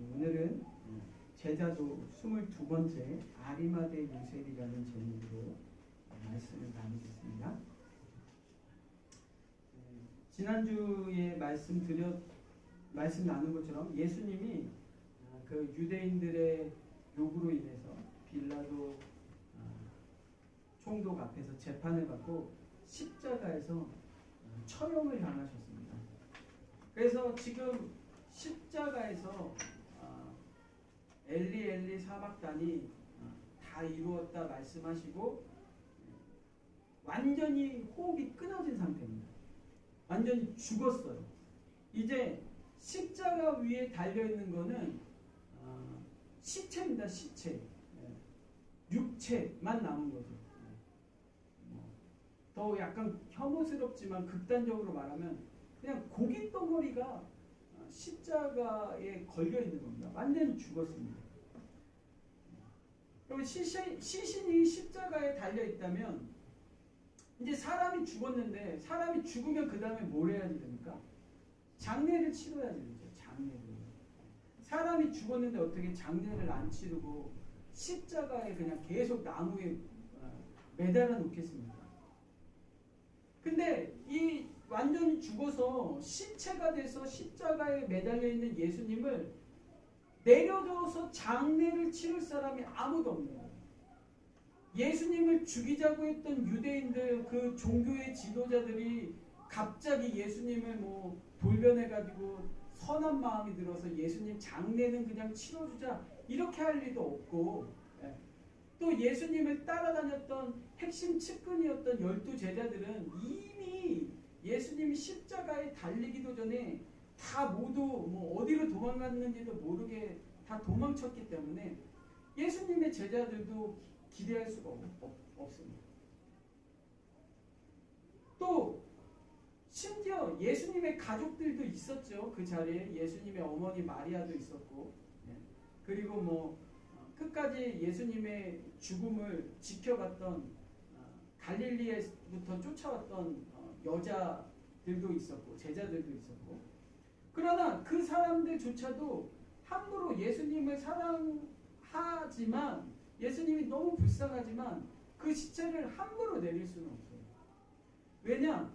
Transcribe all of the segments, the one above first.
오늘은 제자도 22번째 아리마대 요셉이라는 제목으로 말씀을 나누겠습니다. 지난주에 말씀 나눈 것처럼 예수님이 그 유대인들의 요구로 인해서 빌라도 총독 앞에서 재판을 받고 십자가에서 처형을 당하셨습니다. 그래서 지금 십자가에서 엘리 엘리 사박단이 다 이루었다 말씀하시고 완전히 호흡이 끊어진 상태입니다. 완전히 죽었어요. 이제 십자가 위에 달려있는 거는 시체입니다. 시체. 육체만 남은 거죠. 더 약간 혐오스럽지만 극단적으로 말하면 그냥 고기 덩어리가 십자가에 걸려있는 겁니다. 완전히 죽었습니다. 그럼 시신이 십자가에 달려있다면 이제 사람이 죽었는데 사람이 죽으면 그 다음에 뭘 해야지 됩니까? 장례를 치러야지 되죠. 장례를. 사람이 죽었는데 어떻게 장례를 안 치르고 십자가에 그냥 계속 나무에 매달아 놓겠습니까? 근데 이 완전히 죽어서 시체가 돼서 십자가에 매달려 있는 예수님을 내려줘서 장례를 치를 사람이 아무도 없네요. 예수님을 죽이자고 했던 유대인들 그 종교의 지도자들이 갑자기 예수님을 돌변해가지고 선한 마음이 들어서 예수님 장례는 그냥 치러주자 이렇게 할 리도 없고, 또 예수님을 따라다녔던 핵심 측근이었던 12제자들은 이미 예수님이 십자가에 달리기도 전에 다 모두 어디로 도망갔는지도 모르게 다 도망쳤기 때문에 예수님의 제자들도 기대할 수가 없습니다. 또 심지어 예수님의 가족들도 있었죠. 그 자리에 예수님의 어머니 마리아도 있었고, 그리고 끝까지 예수님의 죽음을 지켜봤던 갈릴리에부터 쫓아왔던 여자들도 있었고 제자들도 있었고, 그러나 그 사람들조차도 함부로 예수님을 사랑하지만 예수님이 너무 불쌍하지만 그 시체를 함부로 내릴 수는 없어요. 왜냐?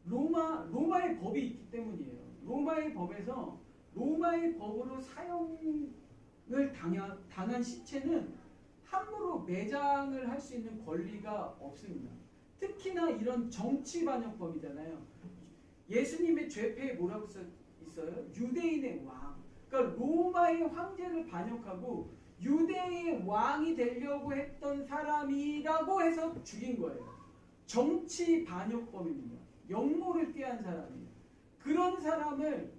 로마의 법이 있기 때문이에요. 로마의 법에서 로마의 법으로 사형을 당한 시체는 함부로 매장을 할 수 있는 권리가 없습니다. 특히나 이런 정치반역법이잖아요. 예수님의 죄패에 뭐라고 있어요? 유대인의 왕. 그러니까 로마의 황제를 반역하고 유대의 왕이 되려고 했던 사람이라고 해서 죽인 거예요. 정치 반역법입니다. 역모를 꾀한 사람이에요. 그런 사람을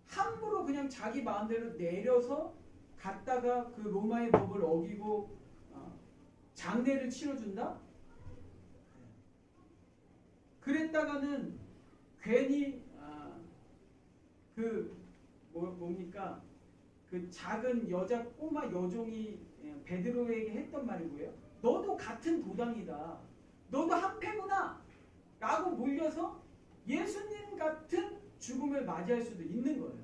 함부로 그냥 자기 마음대로 내려서 갔다가 그 로마의 법을 어기고 장례를 치러준다? 그랬다가는 괜히 뭡니까? 그 작은 여자 꼬마 여종이 베드로에게 했던 말이 뭐예요? 너도 같은 도당이다. 너도 한패구나. 라고 몰려서 예수님 같은 죽음을 맞이할 수도 있는 거예요.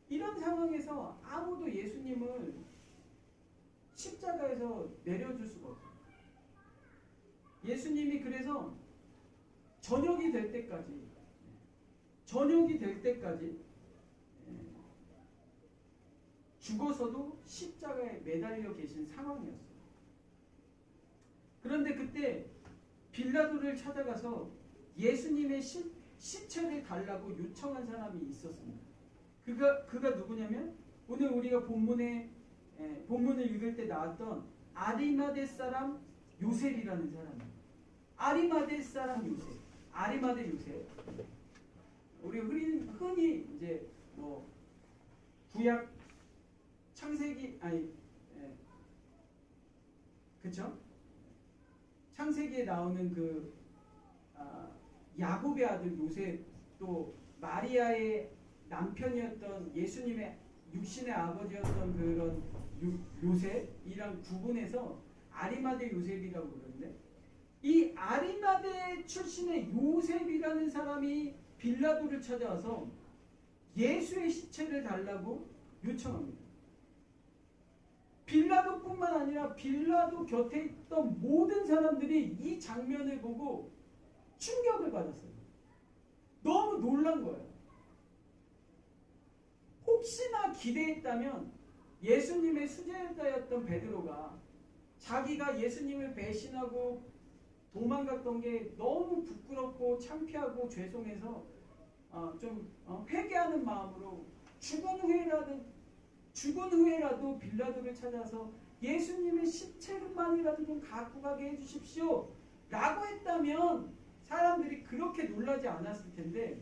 이런 상황에서 아무도 예수님을 십자가에서 내려줄 수가 없어요. 예수님이 그래서 저녁이 될 때까지 죽어서도 십자가에 매달려 계신 상황이었어요. 그런데 그때 빌라도를 찾아가서 예수님의 시체를 달라고 요청한 사람이 있었습니다. 그가 누구냐면 오늘 우리가 본문을 읽을 때 나왔던 아리마대 사람 요셉이라는 사람이에요. 아리마대 사람 요셉. 아리마대 요셉. 우리 흔히 이제 구약 창세기 그쵸? 창세기에 나오는 야곱의 아들 요셉, 또 마리아의 남편이었던 예수님의 육신의 아버지였던 그런 요셉이랑 구분해서 아리마대 요셉이라고 그러는데, 이 아리마대 출신의 요셉이라는 요셉이라는 사람이 빌라도를 찾아와서 예수의 시체를 달라고 요청합니다. 빌라도뿐만 아니라 빌라도 곁에 있던 모든 사람들이 이 장면을 보고 충격을 받았어요. 너무 놀란 거예요. 혹시나 기대했다면 예수님의 수제자였던 베드로가 자기가 예수님을 배신하고 도망갔던 게 너무 부끄럽고 창피하고 죄송해서 좀 회개하는 마음으로 죽은 후에라도 빌라도를 찾아서 예수님의 시체만이라도 좀 갖고 가게 해주십시오 라고 했다면 사람들이 그렇게 놀라지 않았을 텐데,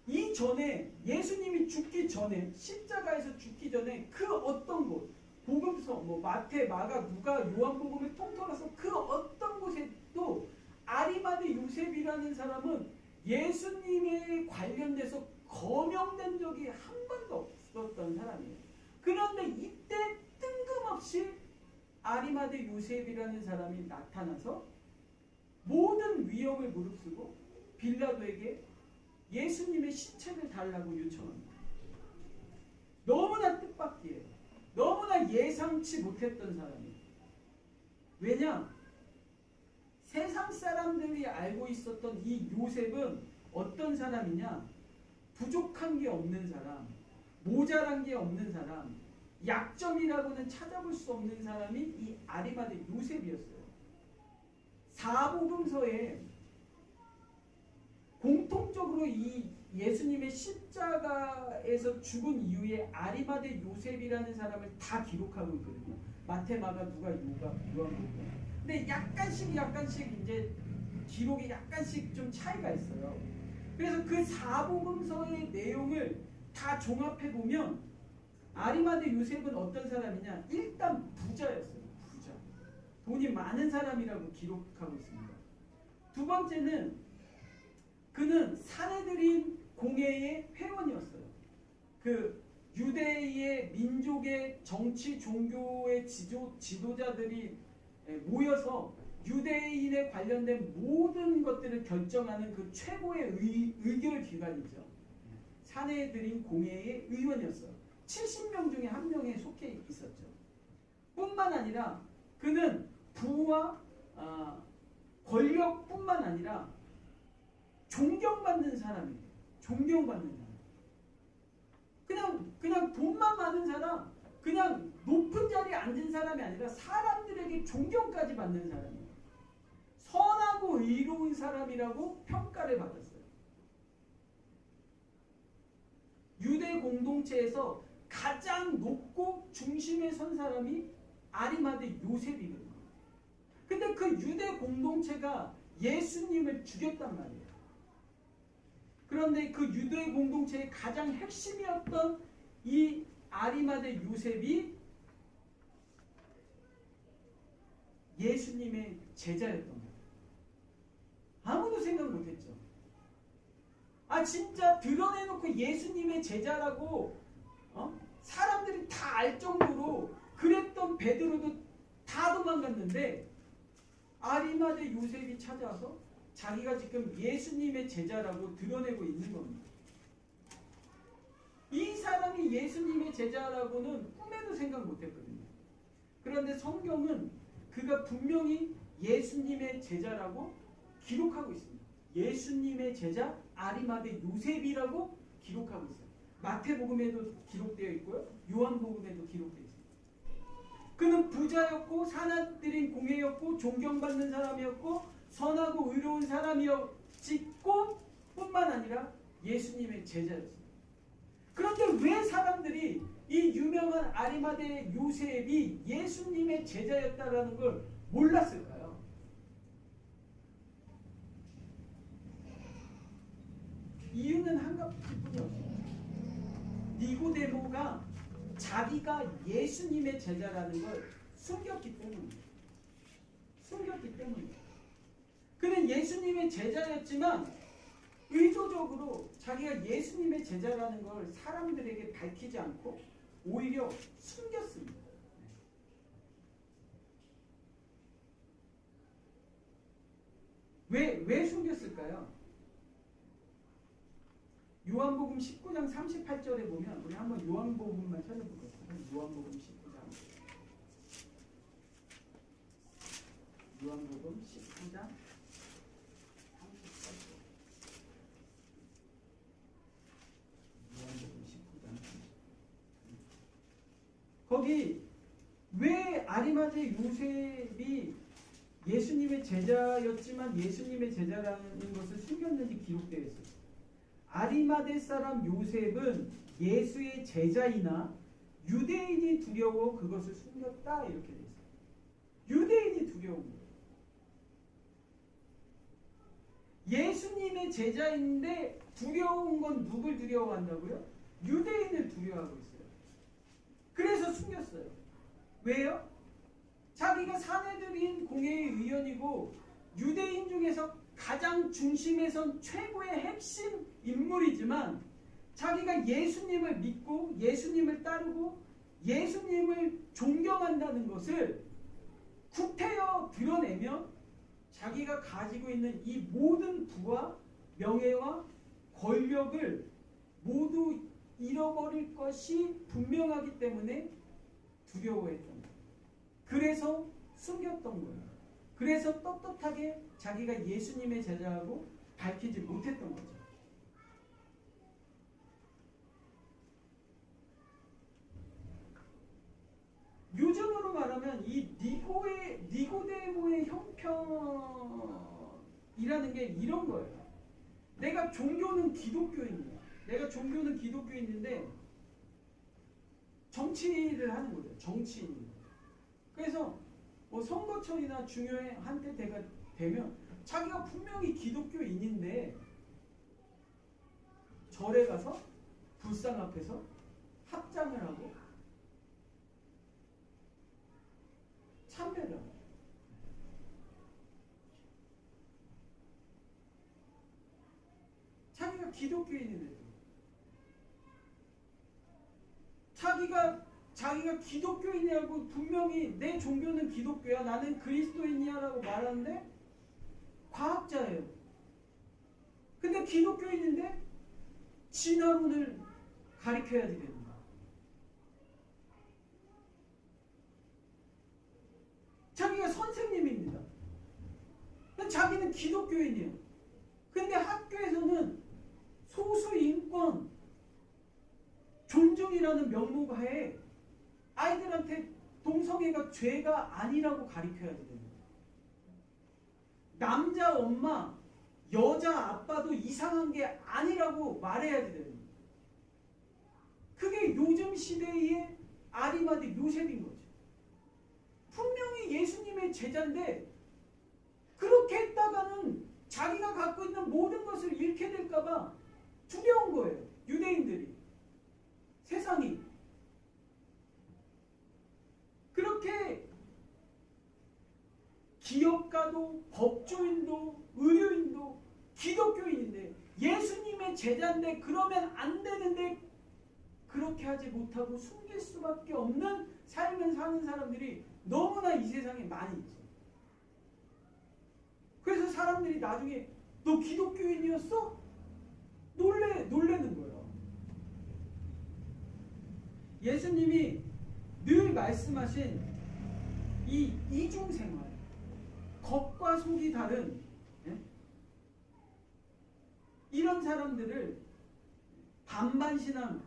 이전에 예수님이 죽기 전에, 십자가에서 죽기 전에 그 어떤 곳, 복음서 마태, 마가, 누가, 요한복음을 통틀어서 그 어떤 곳에도 아리마대 요셉이라는 사람은 예수님에 관련돼서 거명된 적이 한 번도 없었던 사람이에요. 그런데 이때 뜬금없이 아리마대 요셉이라는 사람이 나타나서 모든 위험을 무릅쓰고 빌라도에게 예수님의 시체를 달라고 요청합니다. 너무나 뜻밖이에요. 너무나 예상치 못했던 사람이에요. 왜냐? 세상 사람들이 알고 있었던 이 요셉은 어떤 사람이냐? 부족한 게 없는 사람, 모자란 게 없는 사람, 약점이라고는 찾아볼 수 없는 사람이 이 아리마대 요셉이었어요. 사복음서에 공통적으로 이 예수님의 십자가에서 죽은 이후에 아리마대 요셉이라는 사람을 다 기록하고 있거든요. 마태, 마가, 누가, 요한복음. 근데 약간씩 이제 기록이 약간씩 좀 차이가 있어요. 그래서 그 사복음서의 내용을 다 종합해 보면 아리마대 요셉은 어떤 사람이냐? 일단 부자였어요. 부자. 돈이 많은 사람이라고 기록하고 있습니다. 두 번째는 그는 사내들인 공회의 회원이었어요. 그 유대의 민족의 정치, 종교의 지도자들이 모여서 유대인에 관련된 모든 것들을 결정하는 그 최고의 의결 기관이죠. 사내들인 공회의 의원이었어요. 70명 중에 한 명에 속해 있었죠. 뿐만 아니라 그는 부와 권력뿐만 아니라 존경받는 사람이에요. 존경받는 사람. 그냥 돈만 많은 사람, 그냥 높은 자리에 앉은 사람이 아니라 사람들에게 존경까지 받는 사람이에요. 선하고 의로운 사람이라고 평가를 받았어요. 유대 공동체에서 가장 높고 중심에 선 사람이 아리마대 요셉이거든요. 근데 그 유대 공동체가 예수님을 죽였단 말이에요. 그런데 그 유대 공동체의 가장 핵심이었던 이 아리마대 요셉이 예수님의 제자였던 거예요. 아무도 생각 못했죠. 진짜 드러내놓고 예수님의 제자라고 사람들이 다 알 정도로 그랬던 베드로도 다 도망갔는데 아리마대 요셉이 찾아와서 자기가 지금 예수님의 제자라고 드러내고 있는 겁니다. 이 사람이 예수님의 제자라고는 꿈에도 생각 못했거든요. 그런데 성경은 그가 분명히 예수님의 제자라고 기록하고 있습니다. 예수님의 제자 아리마대 요셉이라고 기록하고 있어요. 마태복음에도 기록되어 있고요. 요한복음에도 기록되어 있습니다. 그는 부자였고 사나들인 공회였고 존경받는 사람이었고 선하고 의로운 사람이었고 뿐만 아니라 예수님의 제자였습니다. 그런데 왜 사람들이 이 유명한 아리마대 요셉이 예수님의 제자였다라는 걸 몰랐을까요? 이유는 한 가지뿐이었어요. 니고데모가 자기가 예수님의 제자라는 걸 숨겼기 때문입니다. 그는 예수님의 제자였지만 의도적으로 자기가 예수님의 제자라는 걸 사람들에게 밝히지 않고 오히려 숨겼습니다. 왜 숨겼을까요? 요한복음 19장 38절에 보면 우리 한번 요한복음만 찾아볼까요? 요한복음 19장. 요한복음 19장 38절. 요한복음 19장 38절. 거기 왜 아리마대 요셉이 예수님의 제자였지만 예수님의 제자라는 것을 숨겼는지 기록되어 있어요. 아리마대 사람 요셉은 예수의 제자이나 유대인이 두려워 그것을 숨겼다 이렇게 돼 있어요. 유대인이 두려운 거예요. 예수님의 제자인데 두려운 건 누굴 두려워한다고요? 유대인을 두려워하고 있어요. 그래서 숨겼어요. 왜요? 자기가 사내들인 공회의 의원이고 유대인 중에서 가장 중심에 선 최고의 핵심 인물이지만 자기가 예수님을 믿고 예수님을 따르고 예수님을 존경한다는 것을 구태여 드러내면 자기가 가지고 있는 이 모든 부와 명예와 권력을 모두 잃어버릴 것이 분명하기 때문에 두려워했던 거예요. 그래서 숨겼던 거예요. 그래서 떳떳하게 자기가 예수님의 제자라고 밝히지 못했던 거죠. 요즘으로 말하면 이 니고데모의 형편이라는 게 이런 거예요. 내가 종교는 기독교인이야. 내가 종교는 기독교인인데 정치를 하는 거죠. 정치인. 그래서 뭐 선거철이나 중요한 한때 때가 되면 자기가 분명히 기독교인인데 절에 가서 불상 앞에서 합장을 하고 참배를 하고 자기가 기독교인인데도 자기가 기독교인이라고 분명히 내 종교는 기독교야 나는 그리스도인이야 라고 말하는데 과학자예요. 근데 기독교인인데 진화론을 가리켜야지 되는 거야. 자기가 선생님입니다. 자기는 기독교인이에요. 근데 학교에서는 소수 인권 존중이라는 명목하에 아이들한테 동성애가 죄가 아니라고 가르쳐야 됩니다. 남자 엄마, 여자 아빠도 이상한 게 아니라고 말해야 됩니다. 그게 요즘 시대의 아리마대 요셉인 거죠. 분명히 예수님의 제자인데 그렇게 했다가는 자기가 갖고 있는 모든 것을 잃게 될까봐 두려운 거예요. 유대인들이. 세상이. 그렇게 기업가도 법조인도 의료인도 기독교인인데 예수님의 제자인데 그러면 안 되는데 그렇게 하지 못하고 숨길 수밖에 없는 삶을 사는 사람들이 너무나 이 세상에 많이 있죠. 그래서 사람들이 나중에 너 기독교인이었어? 놀래는 거예요. 예수님이 늘 말씀하신 이 이중생활, 겉과 속이 다른 이런 사람들을 반반 신앙,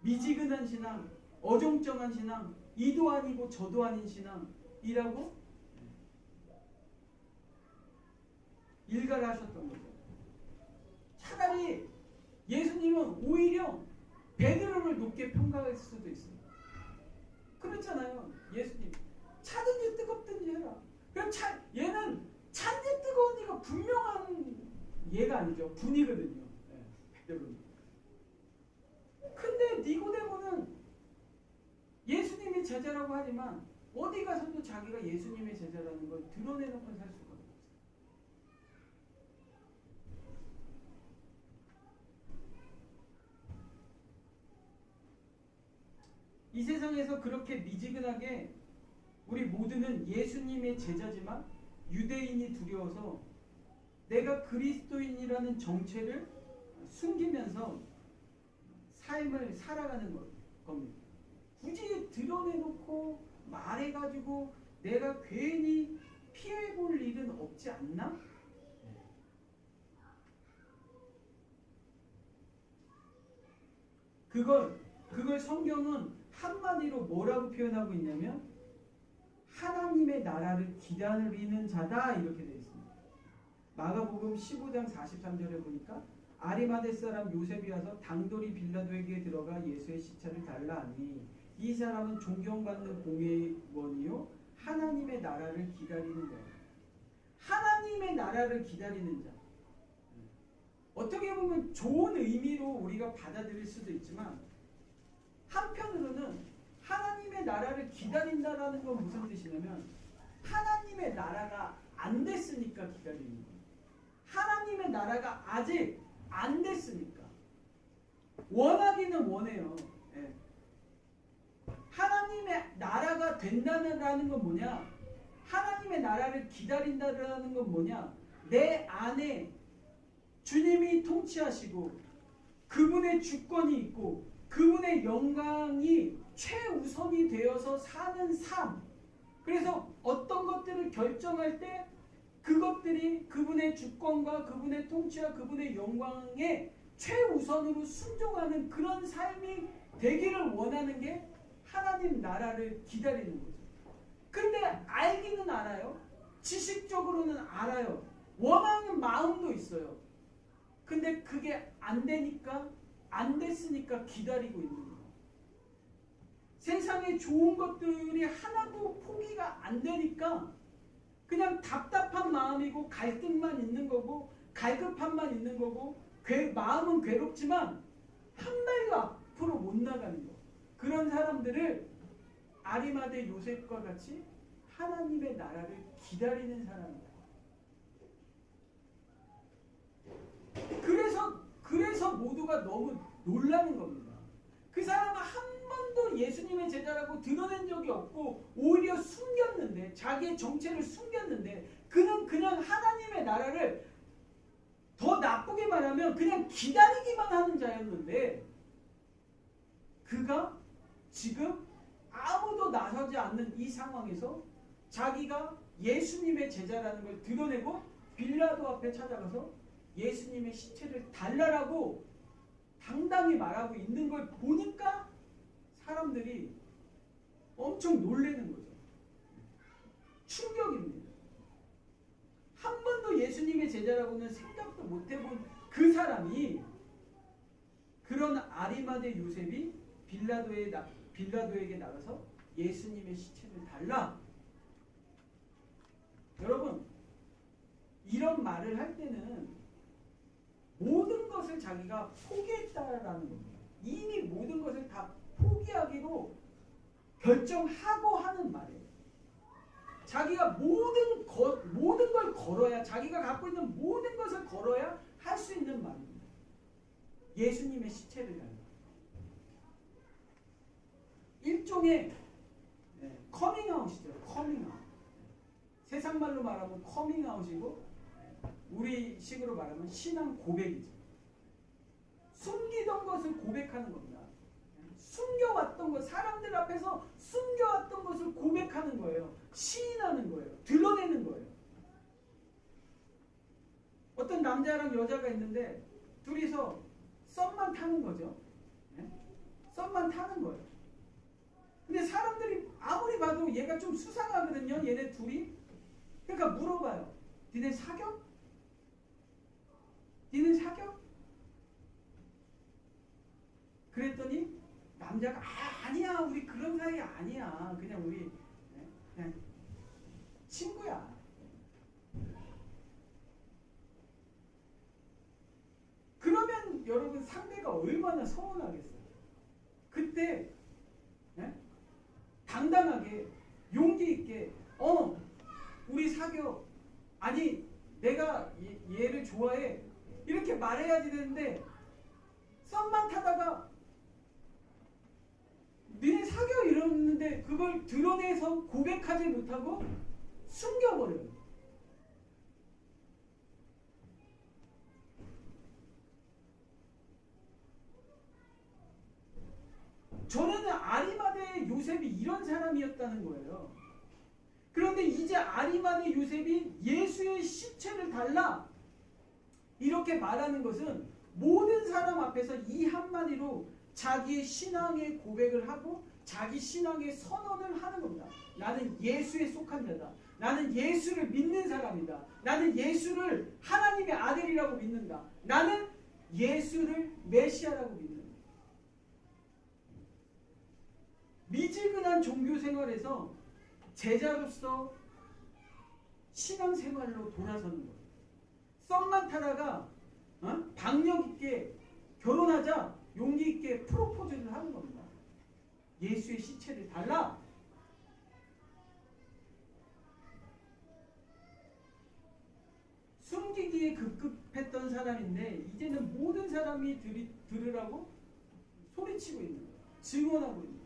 미지근한 신앙, 어정쩡한 신앙, 이도 아니고 저도 아닌 신앙이라고 일갈을 하셨던 거죠. 차라리 예수님은 오히려 베드로를 높게 평가할 수도 있습니다. 그렇잖아요. 예수님 차든지 뜨겁든지 해라. 그럼 얘는 찬지 뜨거우니까 분명한 얘가 아니죠. 분이거든요. 베드로는. 근데 니고데모는 예수님의 제자라고 하지만 어디 가서도 자기가 예수님의 제자라는 걸 드러내놓고 살 수가 없어요. 이 세상에서 그렇게 미지근하게 우리 모두는 예수님의 제자지만 유대인이 두려워서 내가 그리스도인이라는 정체를 숨기면서 삶을 살아가는 겁니다. 굳이 드러내놓고 말해가지고 내가 괜히 피해볼 일은 없지 않나? 그걸 성경은 한마디로 뭐라고 표현하고 있냐면 하나님의 나라를 기다리는 자다 이렇게 되어 있습니다. 마가복음 15장 43절에 보니까 아리마대 사람 요셉이 와서 당돌이 빌라도에게 들어가 예수의 시체를 달라 하니 이 사람은 존경받는 공회원이요 하나님의 나라를 기다리는 거예요. 하나님의 나라를 기다리는 자. 어떻게 보면 좋은 의미로 우리가 받아들일 수도 있지만 한편으로는 하나님의 나라를 기다린다라는 건 무슨 뜻이냐면 하나님의 나라가 안 됐으니까 기다리는 거예요. 하나님의 나라가 아직 안 됐으니까. 원하기는 원해요. 예. 하나님의 나라가 된다는 건 뭐냐? 하나님의 나라를 기다린다는 건 뭐냐? 내 안에 주님이 통치하시고 그분의 주권이 있고 그분의 영광이 최우선이 되어서 사는 삶. 그래서 어떤 것들을 결정할 때 그것들이 그분의 주권과 그분의 통치와 그분의 영광에 최우선으로 순종하는 그런 삶이 되기를 원하는 게 하나님 나라를 기다리는 거죠. 근데 알기는 알아요. 지식적으로는 알아요. 원하는 마음도 있어요. 근데 그게 안 되니까 안 됐으니까 기다리고 있는 거예요. 세상에 좋은 것들이 하나도 포기가 안 되니까 그냥 답답한 마음이고 갈등만 있는 거고 갈급함만 있는 거고 마음은 괴롭지만 한 발도 앞으로 못 나가는 거. 그런 사람들을 아리마대 요셉과 같이 하나님의 나라를 기다리는 사람이다. 그래서 모두가 너무 놀라는 겁니다. 그 사람은 한 번도 예수님의 제자라고 드러낸 적이 없고 오히려 숨겼는데 자기의 정체를 숨겼는데 그는 그냥 하나님의 나라를 더 나쁘게 말하면 그냥 기다리기만 하는 자였는데 그가 지금 아무도 나서지 않는 이 상황에서 자기가 예수님의 제자라는 걸 드러내고 빌라도 앞에 찾아가서 예수님의 시체를 달라라고 당당히 말하고 있는 걸 보니까 사람들이 엄청 놀라는 거죠. 충격입니다. 한 번도 예수님의 제자라고는 생각도 못 해본 그 사람이 그런 아리마대 요셉이 빌라도에게 나가서 예수님의 시체를 달라. 여러분 이런 말을 할 때는 모든 것을 자기가 포기했다라는 겁니다. 이미 모든 것을 다 포기하기로 결정하고 하는 말이에요. 자기가 모든 걸 걸어야 자기가 갖고 있는 모든 것을 걸어야 할 수 있는 말입니다. 예수님의 시체를 달라. 일종의 커밍아웃이죠. 커밍아웃. 세상 말로 말하면 커밍아웃이고 우리 식으로 말하면 신앙 고백이죠. 숨기던 것을 고백하는 겁니다. 숨겨왔던 것, 사람들 앞에서 숨겨왔던 것을 고백하는 거예요. 시인하는 거예요. 드러내는 거예요. 어떤 남자랑 여자가 있는데 둘이서 썸만 타는 거죠. 썸만 타는 거예요. 근데 사람들이 아무리 봐도 얘가 좀 수상하거든요. 얘네 둘이. 그러니까 물어봐요. 니네 사겨? 니네 사겨? 그랬더니 남자가 아니야 우리 그런 사이 아니야 그냥 우리 그냥 친구야. 그러면 여러분 상대가 얼마나 서운하겠어요. 그때 당당하게 용기 있게 우리 사겨. 아니 내가 얘를 좋아해 이렇게 말해야지 되는데 썸만 타다가 니네 사겨 이러는데 그걸 드러내서 고백하지 못하고 숨겨버려요. 요셉이 이런 사람이었다는 거예요. 그런데 이제 아리마대 요셉이 예수의 시체를 달라 이렇게 말하는 것은 모든 사람 앞에서 이 한마디로 자기의 신앙의 고백을 하고 자기 신앙의 선언을 하는 겁니다. 나는 예수에 속한 자다. 나는 예수를 믿는 사람이다. 나는 예수를 하나님의 아들이라고 믿는다. 나는 예수를 메시아라고 믿는다. 미지근한 종교 생활에서 제자로서 신앙생활로 돌아서는 거예요. 썸만 타다가 박력 있게 결혼하자 용기 있게 프로포즈를 하는 겁니다. 예수의 시체를 달라. 숨기기에 급급했던 사람인데 이제는 모든 사람이 들으라고 소리치고 있는 거예요. 증언하고 있는 거예요.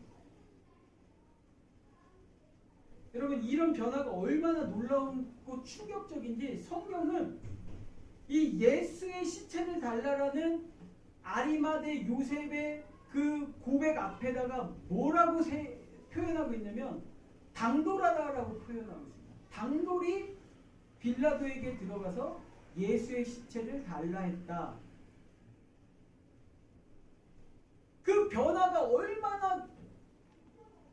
여러분 이런 변화가 얼마나 놀라운고 충격적인지 성경은 이 예수의 시체를 달라라는 아리마대 요셉의 그 고백 앞에다가 뭐라고 표현하고 있냐면 당돌하다라고 표현하고 있습니다. 당돌이 빌라도에게 들어가서 예수의 시체를 달라 했다. 그 변화가 얼마나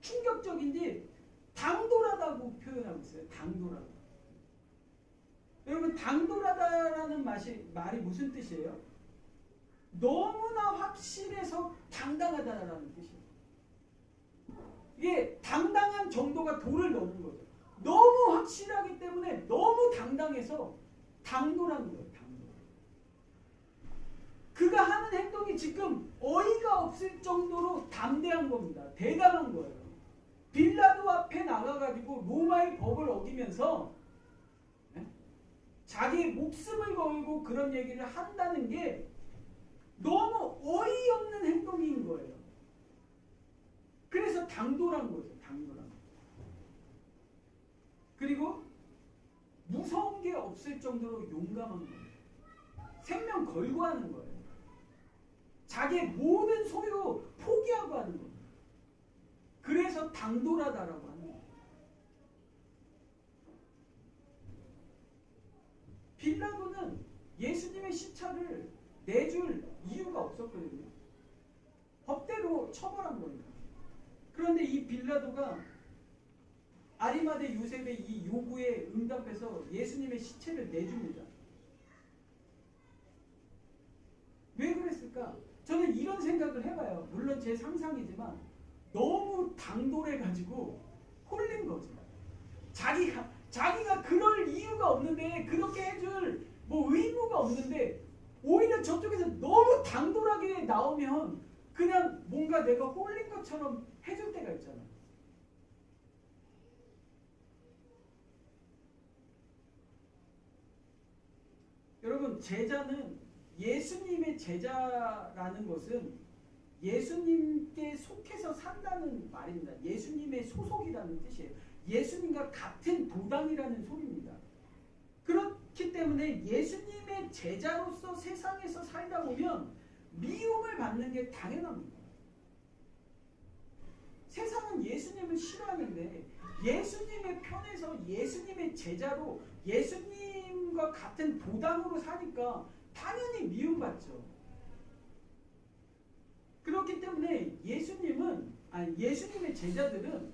충격적인지 당돌하다고 표현하고 있어요. 당돌하다. 여러분 당돌하다라는 말이 무슨 뜻이에요? 너무나 확실해서 당당하다라는 뜻이에요. 이게 당당한 정도가 도를 넘은 거죠. 너무 확실하기 때문에 너무 당당해서 당돌한 거예요. 당돌. 그가 하는 행동이 지금 어이가 없을 정도로 담대한 겁니다. 대담한 거예요. 빌라도 앞에 나가가지고 로마의 법을 어기면서 자기의 목숨을 걸고 그런 얘기를 한다는 게 너무 어이없는 행동인 거예요. 그래서 당돌한 거죠. 당돌한 거. 그리고 무서운 게 없을 정도로 용감한 거예요. 생명 걸고 하는 거예요. 자기의 모든 소유 포기하고 하는 거예요. 그래서 당돌하다라고 하는 거예요. 빌라도는 예수님의 시체를 내줄 이유가 없었거든요. 법대로 처벌한 거니까. 그런데 이 빌라도가 아리마대 요셉의 이 요구에 응답해서 예수님의 시체를 내줍니다. 왜 그랬을까? 저는 이런 생각을 해봐요. 물론 제 상상이지만 너무 당돌해가지고 홀린 거죠. 자기가 그럴 이유가 없는데 그렇게 해줄 뭐 의무가 없는데 오히려 저쪽에서 너무 당돌하게 나오면 그냥 뭔가 내가 홀린 것처럼 해줄 때가 있잖아. 여러분 제자는 예수님의 제자라는 것은 예수님께 속해서 산다는 말입니다. 예수님의 소속이라는 뜻이에요. 예수님과 같은 도당이라는 소리입니다. 그렇기 때문에 예수님의 제자로서 세상에서 살다 보면 미움을 받는 게 당연합니다. 세상은 예수님을 싫어하는데 예수님의 편에서 예수님의 제자로 예수님과 같은 도당으로 사니까 당연히 미움받죠. 그렇기 때문에 예수님의 제자들은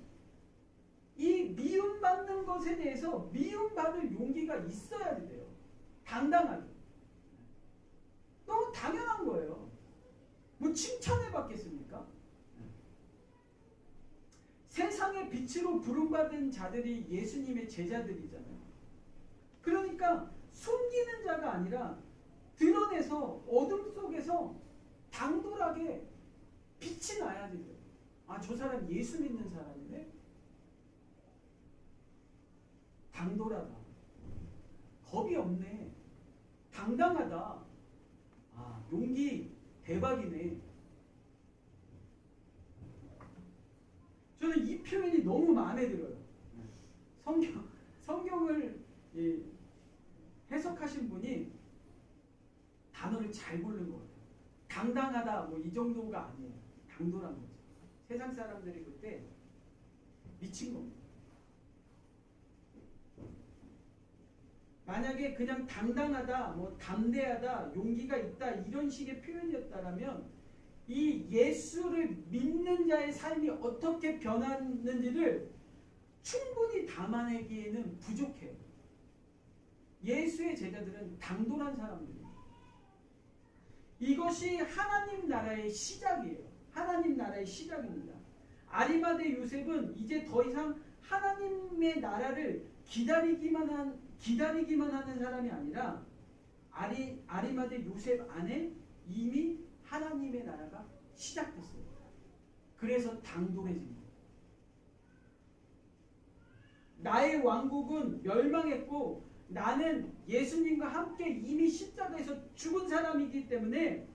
이 미움받는 것에 대해서 미움받을 용기가 있어야 돼요. 당당하게. 너무 당연한 거예요. 뭐 칭찬을 받겠습니까? 세상의 빛으로 부름받은 자들이 예수님의 제자들이잖아요. 그러니까 숨기는 자가 아니라 드러내서 어둠 속에서 당돌하게 빛이 나야 돼요. 아, 저 사람 예수 믿는 사람이네. 당돌하다. 겁이 없네. 당당하다. 아, 용기 대박이네. 저는 이 표현이 너무 마음에 들어요. 성경을 해석하신 분이 단어를 잘 고른 것 같아요. 당당하다 뭐 이 정도가 아니에요. 당돌한 거죠. 세상 사람들이 그때 미친 겁니다. 만약에 그냥 당당하다, 뭐 담대하다, 용기가 있다 이런 식의 표현이었다라면 이 예수를 믿는 자의 삶이 어떻게 변하는지를 충분히 담아내기에는 부족해요. 예수의 제자들은 당돌한 사람들이에요. 이것이 하나님 나라의 시작이에요. 하나님 나라의 시작입니다. 아리마대 요셉은 이제 더 이상 하나님의 나라를 기다리기만 하는 사람이 아니라 아리마대 요셉 안에 이미 하나님의 나라가 시작됐어요. 그래서 당돌해진 거예요. 나의 왕국은 멸망했고 나는 예수님과 함께 이미 십자가에서 죽은 사람이기 때문에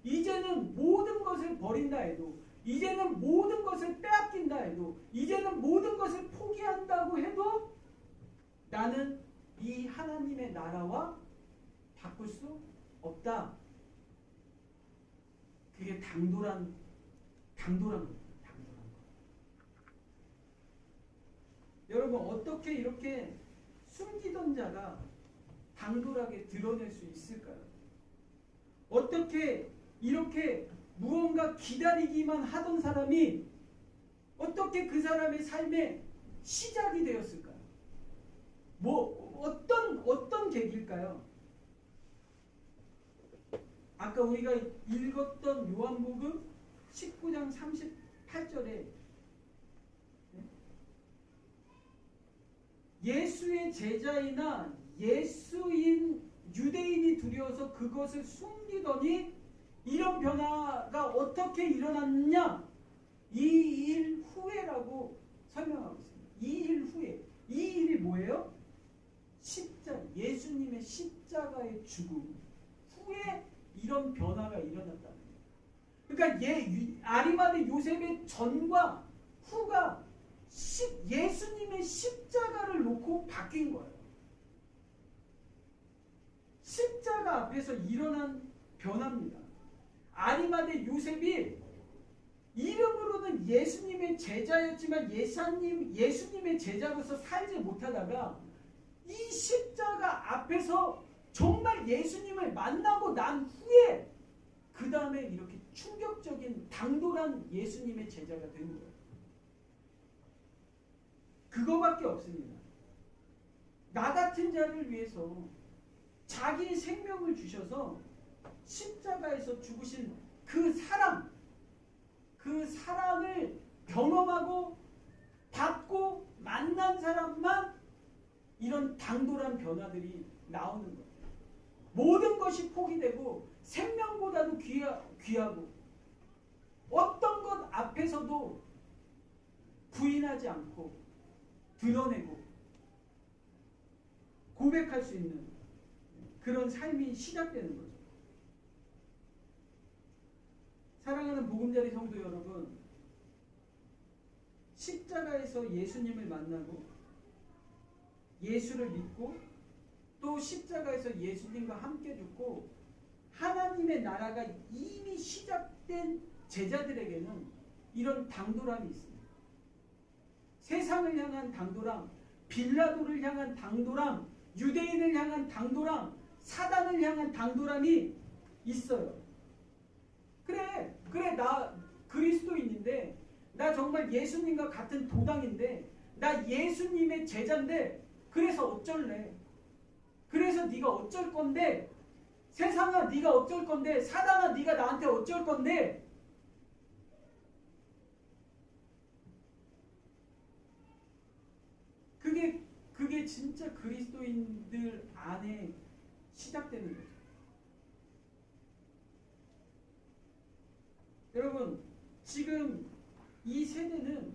이제는 모든 것을 버린다 해도, 이제는 모든 것을 빼앗긴다 해도, 이제는 모든 것을 포기한다고 해도 나는 이 하나님의 나라와 바꿀 수 없다. 그게 당돌한 겁니다. 당돌한 거. 여러분 어떻게 이렇게 숨기던 자가 당돌하게 드러낼 수 있을까요? 어떻게 이렇게 무언가 기다리기만 하던 사람이 어떻게 그 사람의 삶의 시작이 되었을까요? 어떤 계기일까요? 아까 우리가 읽었던 요한복음 19장 38절에 예수의 제자이나 유대인이 두려워서 그것을 숨기더니 이런 변화가 어떻게 일어났느냐? 2일 후에라고 설명하고 있습니다. 2일 후에. 이 일이 뭐예요? 예수님의 십자가의 죽음 후에 이런 변화가 일어났다는 거예요. 그러니까 아리마대 요셉의 전과 후가 예수님의 십자가를 놓고 바뀐 거예요. 십자가 앞에서 일어난 변화입니다. 아리마대 요셉이 이름으로는 예수님의 제자였지만 예수님의 제자로서 살지 못하다가 이 십자가 앞에서 정말 예수님을 만나고 난 후에 그 다음에 이렇게 충격적인 당돌한 예수님의 제자가 된 거예요. 그거밖에 없습니다. 나 같은 자를 위해서 자기 생명을 주셔서 십자가에서 죽으신 그 사랑을 경험하고 받고 만난 사람만 이런 당돌한 변화들이 나오는 거예요. 모든 것이 포기되고 생명보다도 귀하고 어떤 것 앞에서도 부인하지 않고 드러내고 고백할 수 있는 그런 삶이 시작되는 거죠. 사랑하는 보금자리 성도 여러분, 십자가에서 예수님을 만나고 예수를 믿고 또 십자가에서 예수님과 함께 죽고 하나님의 나라가 이미 시작된 제자들에게는 이런 당돌함이 있습니다. 세상을 향한 당돌함, 빌라도를 향한 당돌함, 유대인을 향한 당돌함, 사단을 향한 당돌함이 있어요. 그래 나 그리스도인인데, 나 정말 예수님과 같은 도당인데, 나 예수님의 제자인데 그래서 어쩔래? 그래서 네가 어쩔 건데? 세상아 네가 어쩔 건데? 사단아 네가 나한테 어쩔 건데? 그게 진짜 그리스도인들 안에 시작되는 거죠. 여러분 지금 이 세대는,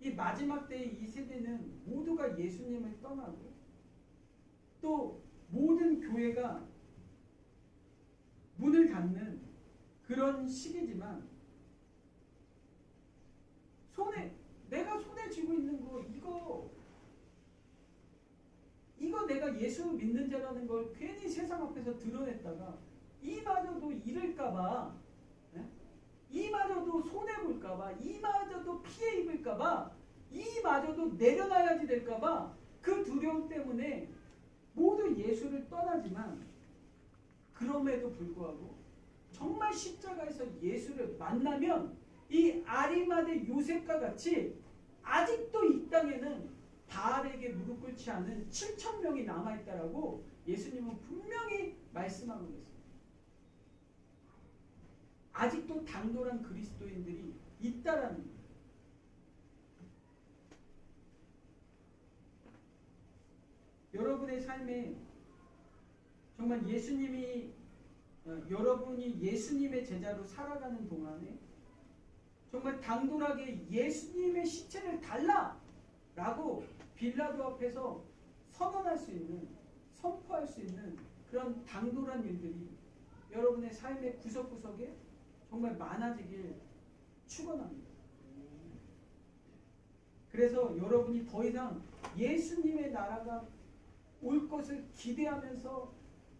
이 마지막 때의 이 세대는 모두가 예수님을 떠나고 또 모든 교회가 문을 닫는 그런 시기지만 내가 손에 쥐고 있는 거 이거 내가 예수 믿는 자라는 걸 괜히 세상 앞에서 드러냈다가 이마저도 잃을까봐, 이마저도 손해볼까봐, 이마저도 피해 입을까봐 이마저도 내려놔야지 될까봐 그 두려움 때문에 모두 예수를 떠나지만, 그럼에도 불구하고 정말 십자가에서 예수를 만나면 이 아리마대 요셉과 같이 아직도 이 땅에는 바알에게 무릎 꿇지 않은 7천 명이 남아있다라고 예수님은 분명히 말씀하고 계십니다. 아직도 당돌한 그리스도인들이 있다라는 거예요. 여러분의 삶에 정말 여러분이 예수님의 제자로 살아가는 동안에 정말 당돌하게 예수님의 시체를 달라라고 빌라도 앞에서 선언할 수 있는, 선포할 수 있는 그런 당돌한 일들이 여러분의 삶의 구석구석에 정말 많아지길 축원합니다. 그래서 여러분이 더 이상 예수님의 나라가 올 것을 기대하면서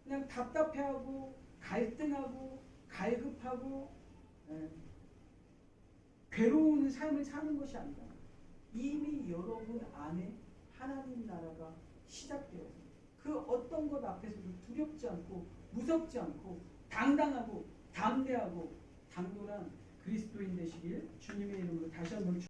그냥 답답해하고 갈등하고 갈급하고 괴로운 삶을 사는 것이 아니라 이미 여러분 안에 하나님 나라가 시작되어서 그 어떤 것 앞에서도 두렵지 않고 무섭지 않고 당당하고 담대하고 당돌한 그리스도인 되시길 주님의 이름으로 다시 한번